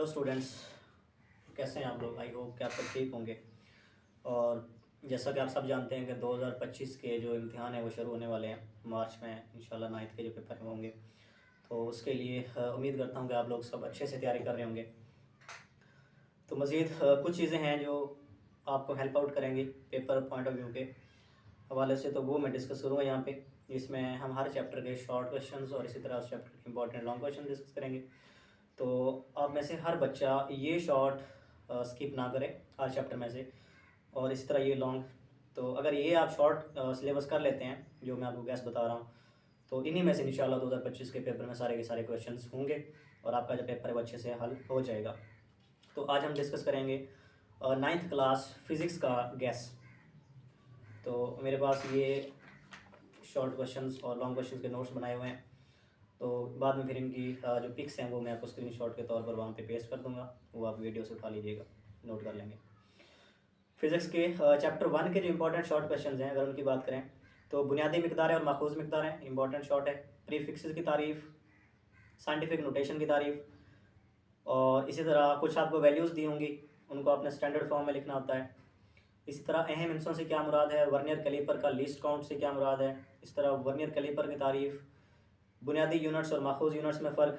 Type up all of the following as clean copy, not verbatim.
Hello students, कैसे हैं आप लोग। आई होप कि आप सब ठीक होंगे। और जैसा कि आप सब जानते हैं कि 2025 के जो इम्तिहान है वो शुरू होने वाले हैं मार्च में इंशाल्लाह। 9th के जो पेपर होंगे तो उसके लिए उम्मीद करता हूँ कि आप लोग सब अच्छे से तैयारी कर रहे होंगे। तो मज़ीद कुछ चीज़ें हैं जो आपको हेल्प आउट करेंगी पेपर पॉइंट ऑफ व्यू के हवाले से, तो वो मैं डिस्कस करूँगा यहाँ पे। इसमें हम हर चैप्टर के शॉर्ट क्वेश्चंस और इसी तरह उस चैप्टर के इंपॉर्टेंट लॉन्ग क्वेश्चन डिस्कस करेंगे। तो आप में से हर बच्चा ये शॉर्ट स्किप ना करें हर चैप्टर में से, और इसी तरह ये लॉन्ग। तो अगर ये आप शॉर्ट सिलेबस कर लेते हैं जो मैं आपको गैस बता रहा हूँ, तो इन्हीं में से इंशाल्लाह 2025 के पेपर में सारे के सारे क्वेश्चंस होंगे और आपका जो पेपर है वो अच्छे से हल हो जाएगा। तो आज हम डिस्कस करेंगे 9th क्लास फिज़िक्स का गैस। तो मेरे पास ये शॉर्ट क्वेश्चंस और लॉन्ग क्वेश्चंस के नोट्स बनाए हुए हैं, तो बाद में फिर इनकी जो पिक्स हैं वो मैं आपको स्क्रीनशॉट के तौर पर वहाँ पे पेस्ट कर दूँगा, वो आप वीडियो से उठा लीजिएगा, नोट कर लेंगे। फिज़िक्स के चैप्टर 1 के जो इंपॉर्टेंट शॉर्ट क्वेश्चंस हैं अगर उनकी बात करें तो बुनियादी मिकदारें और माखूज़ मिकदारें इंपॉर्टेंट शॉर्ट है, प्रीफिक्सेस की तारीफ़, साइंटिफिक नोटेशन की तारीफ़, और इसी तरह कुछ आपको वैल्यूज़ दी होंगी, उनको आपने स्टैंडर्ड फॉर्म में लिखना होता है। इसी तरह अहम हिस्सों से क्या मुराद है, वर्नियर कैलिपर का लीस्ट काउंट से क्या मुराद है, इस तरह वर्नियर कैलिपर की तारीफ़, बुनियादी यूनिट्स और माखूज़ यूनिट्स में फ़र्क,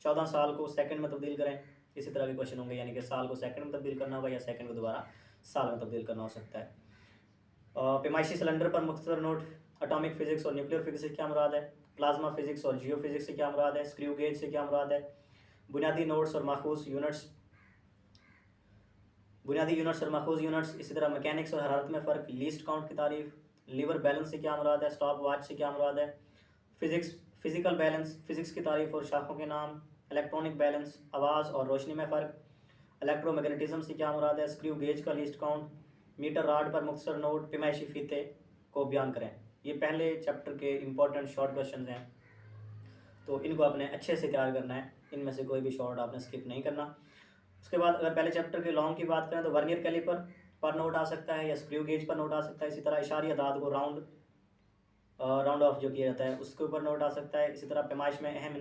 14 साल को सेकंड में तब्दील करें, इसी तरह के क्वेश्चन होंगे। यानी कि साल को सेकंड में तब्दील करना होगा या सेकंड को दोबारा साल में तब्दील करना हो सकता है। पैमाइशी सिलेंडर पर मुख्तसर नोट, एटॉमिक फिजिक्स और न्यूक्लियर फिजिक्स से क्या मुराद है, प्लाज्मा फिजिक्स और जियो फिजिक्स से क्या मुराद है, स्क्रू गेज से क्या मुराद है, बुनियादी नोट्स और माखूज़ यूनिट्स, इसी तरह मैकेनिक्स और हरारत में फ़र्क, लीस्ट काउंट की तारीफ, लीवर बैलेंस से क्या मुराद है, स्टॉप वॉच से क्या मुराद है, फिजिकल बैलेंस, फिजिक्स की तारीफ और शाखों के नाम, इलेक्ट्रॉनिक बैलेंस, आवाज़ और रोशनी में फ़र्क, इलेक्ट्रोमैग्नेटिज्म से क्या मुराद है, स्क्रू गेज का लीस्ट काउंट, मीटर राड पर मुख्तसर नोट, पैमाइशी फीते को बयान करें। ये पहले चैप्टर के इंपॉर्टेंट शॉर्ट क्वेश्चन हैं, तो इनको आपने अच्छे से तैयार करना है, इनमें से कोई भी शॉर्ट आपने स्किप नहीं करना। उसके बाद अगर पहले चैप्टर के लॉन्ग की बात करें तो वर्नियर कैलिपर पर नोट आ सकता है या स्क्रू गेज पर नोट आ सकता है। इसी तरह इशारी अदाद को राउंड ऑफ जो किया जाता है उसके ऊपर नोट आ सकता है। इसी तरह पैमाइश में अहम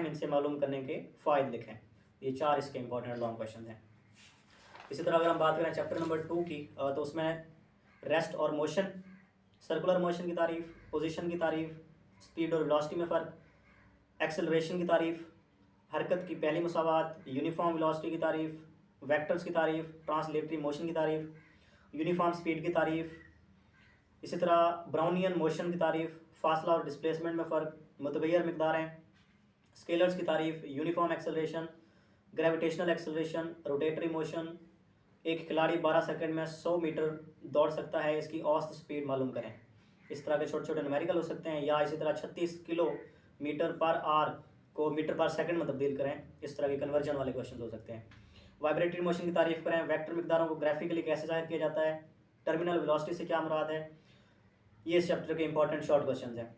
हिस्से मालूम करने के फ़ायदे लिखें। ये 4 इसके इंपॉर्टेंट लॉन्ग क्वेश्चन हैं। इसी तरह अगर हम बात करें चैप्टर नंबर 2 की, तो उसमें रेस्ट और मोशन, सर्कुलर मोशन की तारीफ, पोजीशन की तारीफ, स्पीड और वेलोसिटी में फ़र्क, एक्सेलरेशन की तारीफ, हरकत की पहली मसावात, यूनिफॉर्म वेलोसिटी की तारीफ, वेक्टर्स की तारीफ, ट्रांसलेटरी मोशन की तारीफ, यूनिफॉर्म स्पीड की तारीफ, इसी तरह ब्राउनियन मोशन की तारीफ, फासला और डिस्प्लेसमेंट में फ़र्क, मुतगय्यर मिकदारें, स्केलर्स की तारीफ, uniform acceleration, gravitational acceleration, rotatory motion, एक खिलाड़ी 12 सेकंड में 100 मीटर दौड़ सकता है, इसकी औसत स्पीड मालूम करें। इस तरह के छोटे छोटे न्यूमेरिकल हो सकते हैं, या इसी तरह 36 किलोमीटर पर आवर को मीटर पर सेकंड में तब्दील करें। इस तरह के कन्वर्जन वाले क्वेश्चन हो सकते हैं। वाइब्रेटरी मोशन की तारीफ करें, वेक्टर मिकदारों को ग्राफिकली कैसे जाहिर किया जाता है, टर्मिनल वेलोसिटी से क्या मुराद है। ये इस चैप्टर के इंपॉर्टेंट शॉर्ट क्वेश्चन हैं।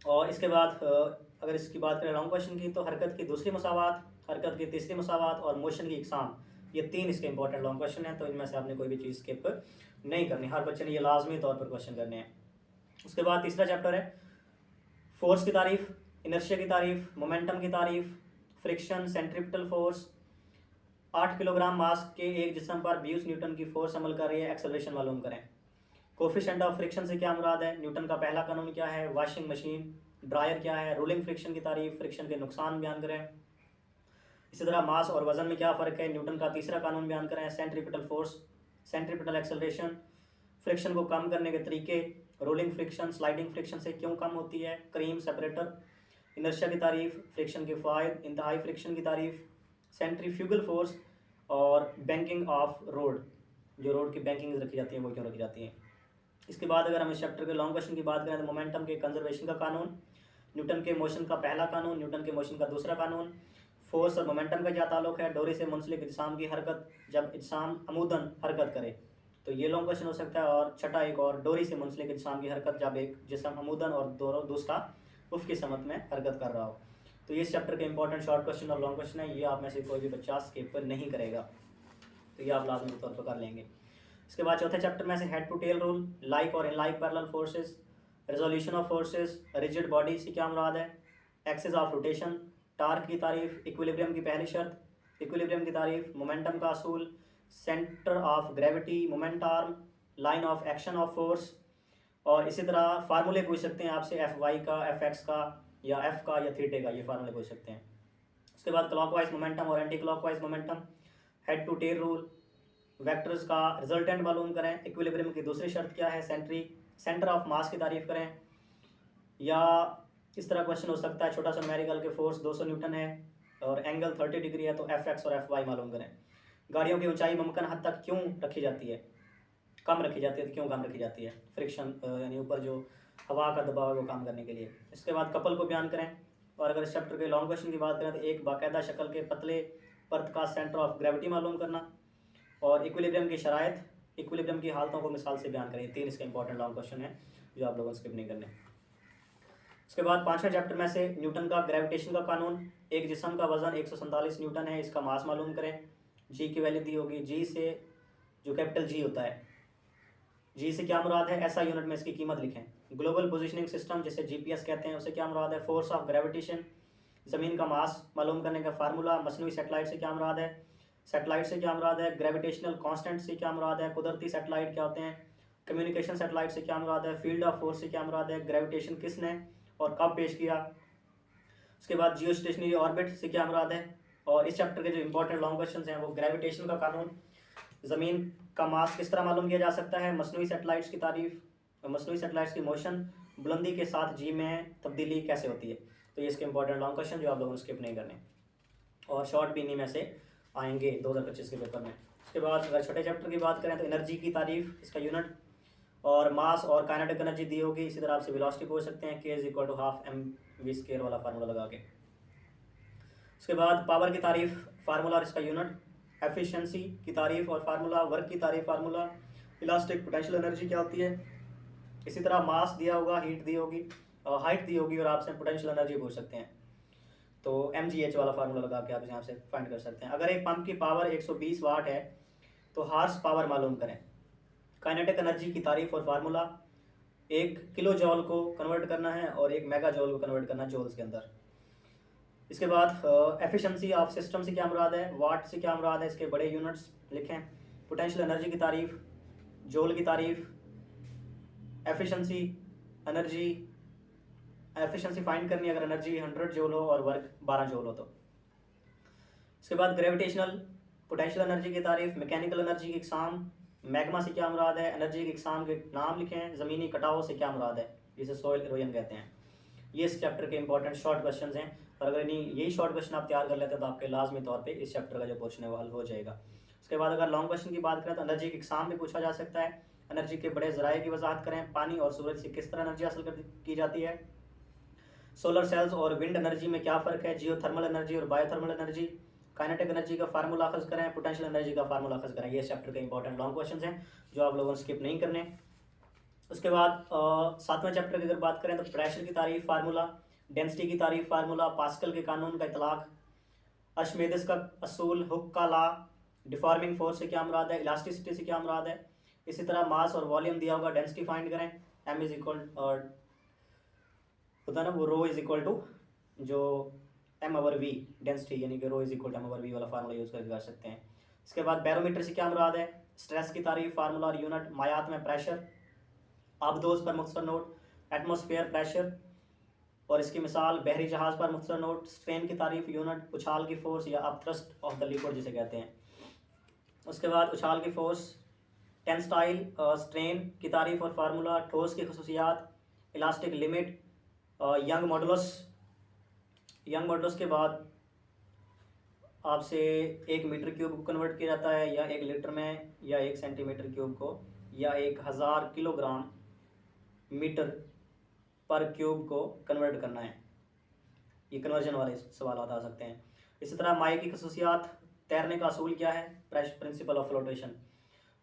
और इसके बाद अगर इसकी बात करें लॉन्ग क्वेश्चन की, तो हरकत की दूसरी मसावात, हरकत की तीसरी मसावात और मोशन की इकसाम, ये 3 इसके इंपॉर्टेंट लॉन्ग क्वेश्चन हैं। तो इनमें से आपने कोई भी चीज़ स्किप नहीं करनी, हर बच्चे ने ये लाजमी तौर पर क्वेश्चन करने हैं। उसके बाद तीसरा चैप्टर है फोर्स की तारीफ, इनर्शिया की तारीफ, मोमेंटम की तारीफ, friction, centripetal force, 8 kilogram mass के एक जिस्म पर 20 न्यूटन की फोर्स अमल कर रही है, एक्सेलरेशन मालूम करें। कोफिशिएंट ऑफ फ्रिक्शन से क्या मुराद है, न्यूटन का पहला कानून क्या है, वॉशिंग मशीन, ड्रायर क्या है, रूलिंग फ्रिक्शन की तारीफ, फ्रिक्शन के नुकसान बयान करें। इसी तरह मास और वजन में क्या फ़र्क है, न्यूटन का तीसरा कानून बयान करें। Centripetal force, centripetal acceleration, friction को कम करने के तरीके, रोलिंग फ्रिक्शन स्लाइडिंग फ्रिक्शन से क्यों कम होती है, क्रीम सेपरेटर, इनर्शिया की तारीफ, फ्रिक्शन के फ़ायदे, इंतहाई फ्रिक्शन की तारीफ, सेंट्रीफ्यूगल फोर्स और बैंकिंग ऑफ रोड, जो रोड की बैंकिंग रखी जाती है वो क्यों रखी जाती हैं। इसके बाद अगर हम इस चैप्टर के लॉन्ग क्वेश्चन की बात करें तो मोमेंटम के कंजर्वेशन का कानून, न्यूटन के मोशन का पहला कानून, न्यूटन के मोशन का दूसरा कानून, फोर्स और मोमेंटम का क्या ताल्लुक है, डोरी से मुंसलिक इज्साम की हरकत जब इज्साम अमूदन हरकत करे, तो ये लॉन्ग क्वेश्चन हो सकता है। और छठा एक और, डोरी से मुंसलिक इज्साम की हरकत जब एक जिस्म अमूदन और दूसरा उफ की समत में हरकत कर रहा हो। तो ये इस चैप्टर के इंपॉर्टेंट शॉर्ट क्वेश्चन और लॉन्ग क्वेश्चन है, ये आप में से कोई भी बच्चा स्किप नहीं करेगा, तो ये आप लाजमी तौर पर कर लेंगे। इसके बाद चौथे चैप्टर में से head to tail rule, like और unlike parallel forces, resolution of forces, rigid body से क्या मुराद है, एक्सिस ऑफ रोटेशन, टार्क की तारीफ, इक्विलिब्रियम की पहली शर्त, इक्विलिब्रियम की तारीफ, मोमेंटम का असूल, centre of gravity, moment arm, line of action of force. और इसी तरह फार्मूले पूछ सकते हैं आपसे एफ वाई का, एफ एक्स का, या एफ का, या थीटे का, ये फार्मूले पूछ सकते हैं। उसके बाद क्लॉकवाइज मोमेंटम और anti clockwise momentum, head to tail rule, vectors का रिजल्टेंट मालूम करें, इक्विलिब्रियम की दूसरी शर्त क्या है, सेंटर ऑफ मास की तारीफ करें। या इस तरह क्वेश्चन हो सकता है, छोटा सा न्यूमेरिकल के फोर्स 200 न्यूटन है और एंगल 30 डिग्री है, तो एफ एक्स और एफ वाई मालूम करें। गाड़ियों की ऊंचाई मुमकिन हद तक क्यों रखी जाती है, कम रखी जाती है, तो क्यों कम रखी जाती है, फ्रिक्शन यानी ऊपर जो हवा का दबाव है वो कम करने के लिए। इसके बाद कपल को बयान करें। और अगर इस चैप्टर के लॉन्ग क्वेश्चन की बात करें तो एक बाकायदा शक्ल के पतले परत का सेंटर ऑफ ग्रेविटी मालूम करना, और इक्विलिब्रियम की शराइत, इक्विलिब्रियम की हालतों को मिसाल से बयान करें। 3 इसके इंपॉर्टेंट लॉन्ग क्वेश्चन है जो आप लोगों को स्किप नहीं करने। उसके बाद 5वें चैप्टर में से न्यूटन का ग्रेविटेशन का कानून, एक जिस्म का वजन 147 न्यूटन है, इसका मास मालूम करें। जी की वैल्यू दी होगी, जी से जो कैपिटल जी होता है, जी से क्या मुराद है, ऐसा यूनिट में इसकी कीमत लिखें। ग्लोबल पोजीशनिंग सिस्टम जिसे जीपीएस कहते हैं, उसे क्या मुराद है, फोर्स ऑफ ग्रेविटेशन। ज़मीन का मास मालूम करने का फार्मूला, मसनूई सैटेलाइट से क्या मुराद है, सैटेलाइट से क्या मुराद है, ग्रेविटेशनल कांस्टेंट से क्या मुराद है, कुदरती सैटेलाइट क्या होते हैं, कम्युनिकेशन सैटेलाइट से क्या मुराद है, फील्ड ऑफ फोर्स से क्या मुराद है, ग्रेविटेशन किसने और कब पेश किया। उसके बाद जियो स्टेशनरी ऑर्बिट से क्या मुराद है। और इस चैप्टर के जो इंपॉर्टेंट लॉन्ग क्वेश्चन हैं वो ग्रेविटेशन का कानून, ज़मीन का मास किस तरह मालूम किया जा सकता है, मसनूई सैटेलाइट्स की तारीफ, मसनूई सैटेलाइट्स की मोशन, बुलंदी के साथ जी में तब्दीली कैसे होती है। तो ये इसके इंपॉर्टेंट लॉन्ग क्वेश्चन जो आप लोगों ने स्किप नहीं करने, और शॉर्ट भी इन्हीं में से आएंगे 2025 के पेपर में। उसके बाद अगर छोटे चैप्टर की बात करें तो एनर्जी की तारीफ, इसका यूनिट, और मास और काइनेटिक एनर्जी दी होगी। इसी तरह आपसे वेलोसिटी पूछ सकते हैं, k = ½ mv² वाला फार्मूला लगा के। उसके बाद पावर की तारीफ, फार्मूला और इसका यूनिट, एफिशिएंसी की तारीफ और फार्मूला, वर्क की तारीफ फार्मूला, इलास्टिक पोटेंशियल एनर्जी क्या होती है। इसी तरह मास दिया होगा, हीट दी होगी, हाइट दी होगी, और आपसे पोटेंशियल एनर्जी पूछ सकते हैं, तो mgh वाला फार्मूला लगा के आप यहाँ से फाइंड कर सकते हैं। अगर एक पंप की पावर 120 वाट है तो हार्स पावर मालूम करें। काइनेटिक एनर्जी की तारीफ और फार्मूला, 1 किलो जॉल को कन्वर्ट करना है और 1 मेगा जॉल को कन्वर्ट करना है जॉल्स के अंदर। इसके बाद एफिशिएंसी ऑफ सिस्टम से क्या मुराद है, वाट से क्या मुराद है, इसके बड़े यूनिट्स लिखें। पोटेंशियल एनर्जी की तारीफ, जॉल की तारीफ, एफिशिएंसी एनर्जी, एफिशिएंसी फाइंड करनी है अगर एनर्जी 100 जॉल हो और वर्क 12 जॉल हो तो। इसके बाद ग्रेविटेशनल पोटेंशियल एनर्जी की तारीफ, मैकेनिकल एनर्जी की इकसाम, मैग्मा से क्या मुराद है, एनर्जी की इकसाम के नाम लिखें। ज़मीनी कटाव से क्या मुराद है, जिसे सोइल इरोजन कहते हैं। ये इस चैप्टर के इंपॉर्टेंट शॉर्ट क्वेश्चन हैं, और अगर यही शॉर्ट क्वेश्चन आप तैयार कर लेते हैं तो आपके लाजमी तौर पे इस चैप्टर का जो क्वेश्चन है वो हल हो जाएगा। उसके बाद अगर लॉन्ग क्वेश्चन की बात करें तो एनर्जी की इकसाम भी पूछा जा सकता है। एनर्जी के बड़े ज़राए की वजाहत करें, पानी और सूरज से किस तरह एनर्जी हासिल की जाती है, सोलर सेल्स और विंड एनर्जी में क्या फ़र्क है, जियोथर्मल एनर्जी और बायोथर्मल एनर्जी, काइनेटिक एनर्जी का फार्मूला अखज़ करें, पोटेंशियल एनर्जी का फार्मूला अखज़ करें। ये चैप्टर के इंपॉर्टेंट लॉन्ग क्वेश्चन हैं जो आप लोगों ने स्किप नहीं करने। उसके बाद 7वें चैप्टर की अगर बात करें तो प्रेशर की तारीफ फार्मूला, डेंसिटी की तारीफ फार्मूला, पास्कल के कानून का इतलाक, अर्शिमिदिस का असूल, हुक का लॉ, डिफॉर्मिंग फोर्स से क्या मुराद है, इलास्टिसिटी से क्या मुराद है। इसी तरह मास और वॉल्यूम दिया होगा, डेंसिटी फाइंड करें, m इज इक्वल होता है ना वो रो इज इक्वल टू जो m/v डेंसिटी, यानी कि रो इज इक्वल टू m/v वाला फार्मूला यूज़ करके कर सकते हैं। इसके बाद बैरोमीटर से क्या मुराद है, स्ट्रेस की तारीफ फार्मूला और यूनिट, मायात में प्रेशर, आबदोज पर मुख्तसर नोट, एटमॉस्फेयर प्रेशर और इसकी मिसाल, बहरी जहाज़ पर मुख्तसर नोट, स्ट्रेन की तारीफ यूनिट, उछाल की फोर्स या अपथ्रस्ट ऑफ द लिक्विड जिसे कहते हैं। उसके बाद उछाल की फोर्स, टेंसाइल स्ट्रेन की तारीफ और फार्मूला, ठोस की खसूसियात, elastic limit, Young modulus. Young modulus के बाद आपसे 1 मीटर क्यूब को कन्वर्ट किया जाता है, या 1 लीटर में, या 1 सेंटीमीटर क्यूब को, या 1000 किलोग्राम मीटर पर क्यूब को कन्वर्ट करना है। ये कन्वर्जन वाले सवाल आ सकते हैं। इसी तरह माए की खसूसियात, तैरने का असूल क्या है, प्रिंसिपल ऑफ फ्लोटेशन,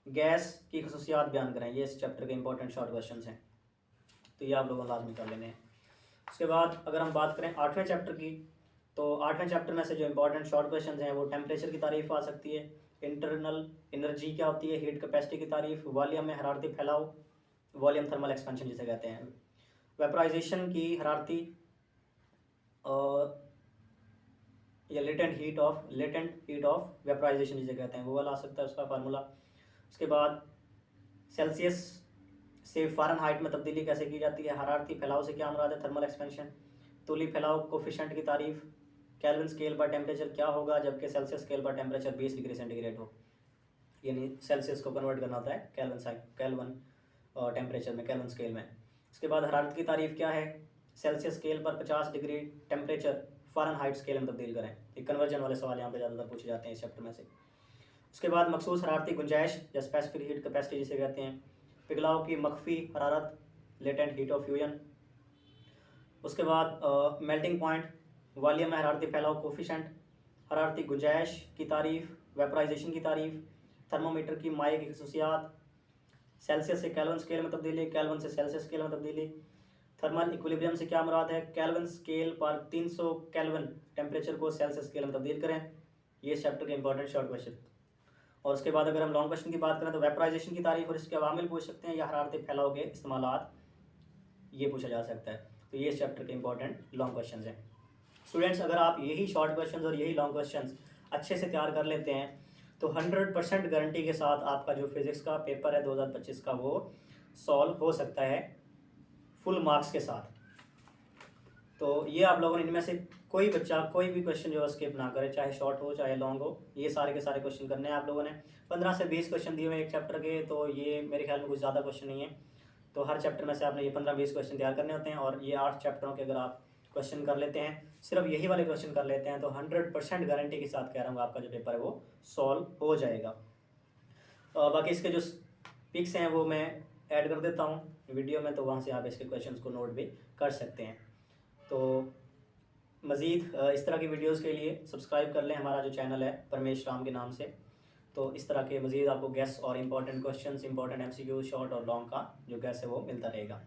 गैस की खसूसियात बयान करें। ये इस चैप्टर के इंपॉर्टेंट शॉर्ट क्वेश्चन हैं, तो ये आप लोगों को लाजमी कर लेने हैं। उसके बाद अगर हम बात करें 8वें चैप्टर की, तो 8वें चैप्टर में से जो इंपॉर्टेंट शॉर्ट क्वेश्चन हैं वो टेम्परेचर की तारीफ आ सकती है, इंटरनल एनर्जी क्या होती है, हीट कैपेसिटी की तारीफ, वॉल्यूम में हरारती फैलाव, वॉल्यूम थर्मल एक्सपेंशन जिसे कहते हैं, वेपराइजेशन की हरारती या लेटेंट हीट ऑफ वेपराइजेशन जिसे कहते हैं, वो वाला आ सकता है उसका फार्मूला। उसके बाद सेल्सियस से फ़ारेनहाइट में तब्दीली कैसे की जाती है, हरारती फैलाव से क्या मुराद है, थर्मल एक्सपेंशन। तूली फैलाव कोफिशेंट की तारीफ, केल्विन स्केल पर टेम्परेचर क्या होगा जबकि सेल्सियस स्केल पर टेम्परेचर 20 डिग्री सेंटीग्रेड हो, यानी सेल्सियस को कन्वर्ट करना होता है केल्विन टेम्परेचर में, केल्विन स्केल में। उसके बाद हरारत की तारीफ क्या है, सेल्सियस स्केल पर 50 डिग्री टेम्परेचर फ़ारेनहाइट स्केल में तब्दील करें। ये कन्वर्जन वाले सवाल यहाँ पे ज़्यादातर पूछे जाते हैं इस चैप्टर में से। उसके बाद मखसूस हरारती गुंजाइश या स्पेसिफिक हीट कैपेसिटी जिसे कहते हैं, पिघलाव की मख्फी हरारत, लेटेंट हीट ऑफ फ्यूजन। उसके बाद मेल्टिंग पॉइंट, वॉल्यूम में हरारती फैलाव कोफिशेंट, हरारती गुंजाइश की तारीफ, वेपराइजेशन की तारीफ, थर्मोमीटर की माए की खसूसियात, सेल्सियस से केल्विन स्केल में तब्दीली, केल्विन से सेल्सियस स्केल में तब्दीली। थर्मल इक्विलिब्रियम से क्या मुराद है, केल्विन स्केल पर 300 केल्विन टेम्परेचर को सेल्सियस स्केल में तब्दील करें। ये चैप्टर के इंपॉर्टेंट शॉर्ट क्वेश्चन। और उसके बाद अगर हम लॉन्ग क्वेश्चन की बात करें तो वेपराइजेशन की तारीफ और इसके अवामिल पूछ सकते हैं, या हरारती फैलाव के इस्तेमालात, ये पूछा जा सकता है। तो ये इस चैप्टर के इंपॉर्टेंट लॉन्ग क्वेश्चन हैं। स्टूडेंट्स, अगर आप यही शॉर्ट क्वेश्चन और यही लॉन्ग क्वेश्चन अच्छे से तैयार कर लेते हैं तो 100% गारंटी के साथ आपका जो फिज़िक्स का पेपर है 2025 का वो सॉल्व हो सकता है फुल मार्क्स के साथ। तो ये आप लोगों ने इनमें से कोई बच्चा कोई भी क्वेश्चन जो है स्किप ना करे, चाहे शॉर्ट हो चाहे लॉन्ग हो, ये सारे के सारे क्वेश्चन करने हैं आप लोगों ने। 15 से 20 क्वेश्चन दिए हुए एक चैप्टर के, तो ये मेरे ख्याल में कुछ ज़्यादा क्वेश्चन नहीं है। तो हर चैप्टर में से आपने ये 15-20 क्वेश्चन तैयार करने होते हैं, और ये 8 चैप्टरों के अगर आप क्वेश्चन कर लेते हैं, सिर्फ यही वाले क्वेश्चन कर लेते हैं, तो 100% गारंटी के साथ कह रहा हूँ आपका जो पेपर है वो सॉल्व हो जाएगा। बाकी इसके जो पिक्स हैं वो मैं ऐड कर देता हूँ वीडियो में, तो वहाँ से आप इसके क्वेश्चंस को नोट भी कर सकते हैं। तो मज़ीद इस तरह की वीडियोस के लिए सब्सक्राइब कर लें हमारा जो चैनल है परमेश राम के नाम से। तो इस तरह के मज़ीद आपको गैस और important questions, important MCQ short और लॉन्ग का जो गैस है वो मिलता रहेगा।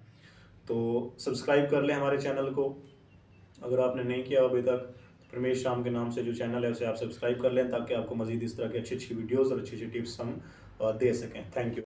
तो सब्सक्राइब कर लें हमारे चैनल को, अगर आपने नहीं किया अभी तक। परमेश राम के नाम से जो चैनल है उसे आप सब्सक्राइब कर लें, ताकि आपको मज़ीद इस तरह की अच्छी अच्छी वीडियोज़ और अच्छी अच्छी टिप्स हम दे सकें। Thank you.